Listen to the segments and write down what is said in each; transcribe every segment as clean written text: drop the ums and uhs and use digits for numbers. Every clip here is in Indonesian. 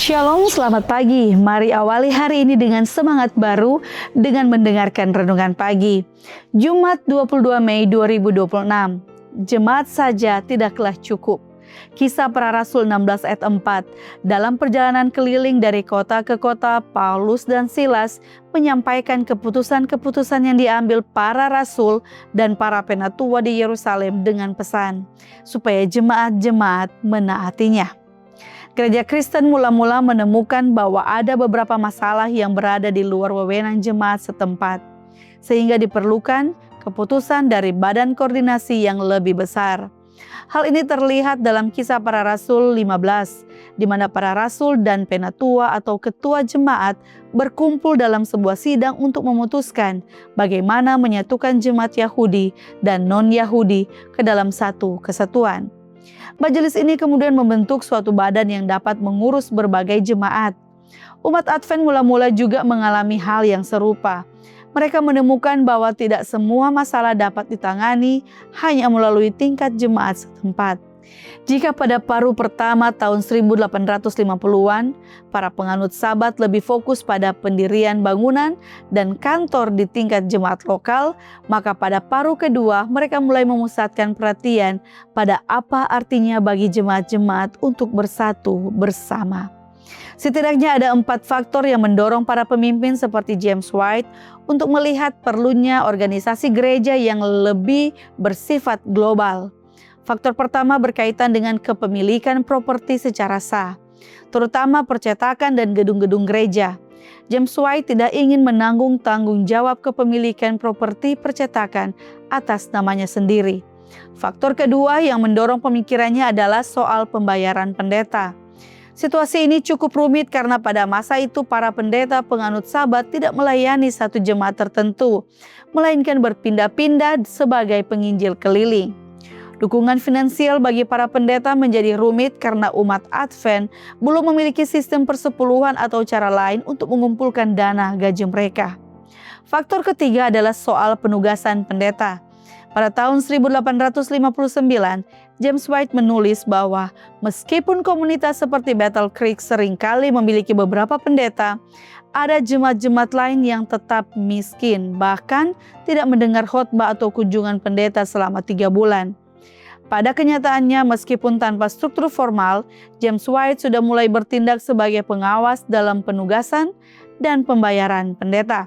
Shalom, selamat pagi. Mari awali hari ini dengan semangat baru dengan mendengarkan renungan pagi. Jumat 22 Mei 2026. Jemaat saja tidaklah cukup. Kisah Para Rasul 16 ayat 4. Dalam perjalanan keliling dari kota ke kota, Paulus dan Silas menyampaikan keputusan-keputusan yang diambil para rasul dan para penatua di Yerusalem dengan pesan supaya jemaat-jemaat menaatinya. Gereja Kristen mula-mula menemukan bahwa ada beberapa masalah yang berada di luar wewenang jemaat setempat, sehingga diperlukan keputusan dari badan koordinasi yang lebih besar. Hal ini terlihat dalam Kisah Para Rasul 15, di mana para rasul dan penatua atau ketua jemaat berkumpul dalam sebuah sidang untuk memutuskan bagaimana menyatukan jemaat Yahudi dan non-Yahudi ke dalam satu kesatuan. Majelis ini kemudian membentuk suatu badan yang dapat mengurus berbagai jemaat. Umat Advent mula-mula juga mengalami hal yang serupa. Mereka menemukan bahwa tidak semua masalah dapat ditangani hanya melalui tingkat jemaat setempat. Jika pada paruh pertama tahun 1850-an, para penganut Sabat lebih fokus pada pendirian bangunan dan kantor di tingkat jemaat lokal, maka pada paruh kedua mereka mulai memusatkan perhatian pada apa artinya bagi jemaat-jemaat untuk bersatu bersama. Setidaknya ada 4 faktor yang mendorong para pemimpin seperti James White untuk melihat perlunya organisasi gereja yang lebih bersifat global. Faktor pertama berkaitan dengan kepemilikan properti secara sah, terutama percetakan dan gedung-gedung gereja. James White tidak ingin menanggung tanggung jawab kepemilikan properti percetakan atas namanya sendiri. Faktor kedua yang mendorong pemikirannya adalah soal pembayaran pendeta. Situasi ini cukup rumit karena pada masa itu para pendeta penganut Sabat tidak melayani satu jemaat tertentu, melainkan berpindah-pindah sebagai penginjil keliling. Dukungan finansial bagi para pendeta menjadi rumit karena umat Advent belum memiliki sistem persepuluhan atau cara lain untuk mengumpulkan dana gaji mereka. Faktor ketiga adalah soal penugasan pendeta. Pada tahun 1859, James White menulis bahwa meskipun komunitas seperti Battle Creek seringkali memiliki beberapa pendeta, ada jemaat-jemaat lain yang tetap miskin, bahkan tidak mendengar khotbah atau kunjungan pendeta selama 3 bulan. Pada kenyataannya, meskipun tanpa struktur formal, James White sudah mulai bertindak sebagai pengawas dalam penugasan dan pembayaran pendeta.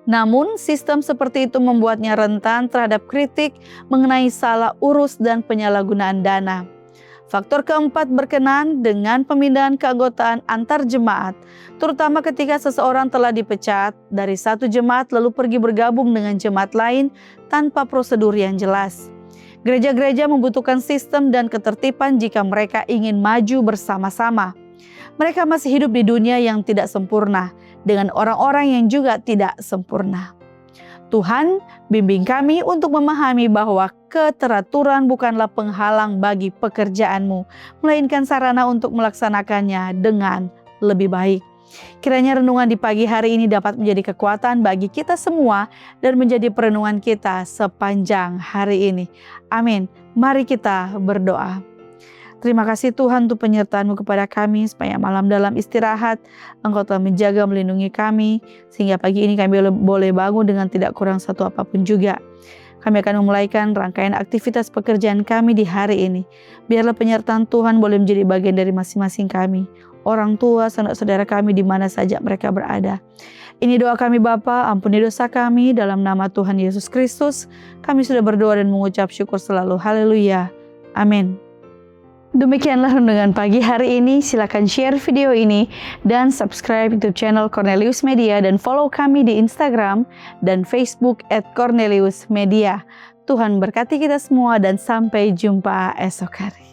Namun, sistem seperti itu membuatnya rentan terhadap kritik mengenai salah urus dan penyalahgunaan dana. Faktor keempat berkenaan dengan pemindahan keanggotaan antar jemaat, terutama ketika seseorang telah dipecat dari satu jemaat lalu pergi bergabung dengan jemaat lain tanpa prosedur yang jelas. Gereja-gereja membutuhkan sistem dan ketertiban jika mereka ingin maju bersama-sama. Mereka masih hidup di dunia yang tidak sempurna, dengan orang-orang yang juga tidak sempurna. Tuhan, bimbing kami untuk memahami bahwa keteraturan bukanlah penghalang bagi pekerjaanmu, melainkan sarana untuk melaksanakannya dengan lebih baik. Kiranya renungan di pagi hari ini dapat menjadi kekuatan bagi kita semua dan menjadi perenungan kita sepanjang hari ini. Amin. Mari kita berdoa. Terima kasih Tuhan untuk penyertaan-Mu kepada kami supaya malam dalam istirahat Engkau telah menjaga melindungi kami sehingga pagi ini kami boleh bangun dengan tidak kurang satu apapun juga. Kami akan memulaikan rangkaian aktivitas pekerjaan kami di hari ini. Biarlah penyertaan Tuhan boleh menjadi bagian dari masing-masing kami. Orang tua, saudara kami di mana saja mereka berada. Ini doa kami Bapa, ampuni dosa kami dalam nama Tuhan Yesus Kristus. Kami sudah berdoa dan mengucap syukur selalu. Haleluya. Amin. Demikianlah renungan pagi hari ini. Silakan share video ini dan subscribe YouTube channel Cornelius Media dan follow kami di Instagram dan Facebook @corneliusmedia. Tuhan berkati kita semua dan sampai jumpa esok hari.